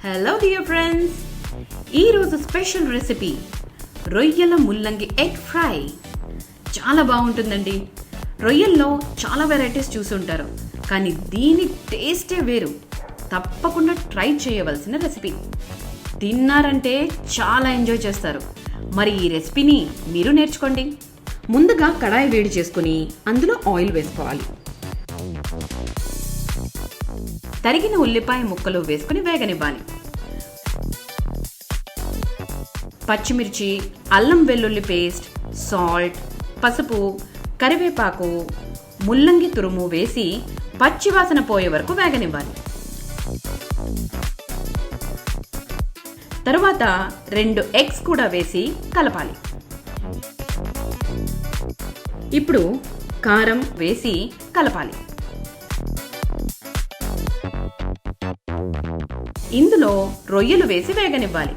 Hello dear friends, ఈరోజు special recipe రొయ్యల ముల్లంగి ఎగ్ ఫ్రై. చాలా బాగుంటుందండి. రొయ్యల్లో చాలా వెరైటీస్ చూసి ఉంటారు, కానీ దీని టేస్టే వేరు. తప్పకుండా ట్రై చేయవలసిన రెసిపీ. తిన్నారంటే చాలా ఎంజాయ్ చేస్తారు. మరి ఈ రెసిపీని మీరు నేర్చుకోండి. ముందుగా కడాయి వేడి చేసుకుని అందులో ఆయిల్ వేసుకోవాలి. తరిగిన ఉల్లిపాయ ముక్కలు వేసుకుని వేగనివ్వాలి. పచ్చిమిర్చి, అల్లం వెల్లుల్లి పేస్ట్, సాల్ట్, పసుపు, కరివేపాకు, ముల్లంగి తురుము వేసి పచ్చివాసన పోయే వరకు వేగనివ్వాలి. తరువాత 2 ఎగ్స్ కూడా వేసి కలపాలి. ఇప్పుడు కారం వేసి కలపాలి. ఇందులో రొయ్యలు వేసి వేగనివ్వాలి.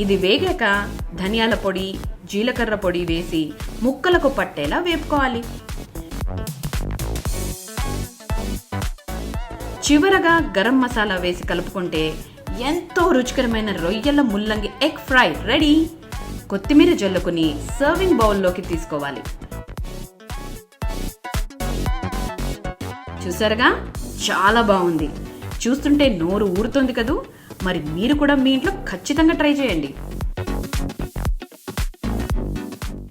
ఇది వేగాక ధనియాల పొడి, జీలకర్ర పొడి వేసి ముక్కలకు పట్టేలా వేపుకోవాలి. చివరగా గరం మసాలా వేసి కలుపుకుంటే ఎంతో రుచికరమైన రొయ్యల ముల్లంగి ఎగ్ ఫ్రై రెడీ. కొత్తిమీర జల్లుకుని సర్వింగ్ బౌల్లోకి తీసుకోవాలి. చూసారుగా, చాలా బాగుంది. చూస్తుంటే నోరు ఊరుతోంది కదూ. మరి మీరు కూడా మీ ఇంట్లో ఖచ్చితంగా ట్రై చేయండి.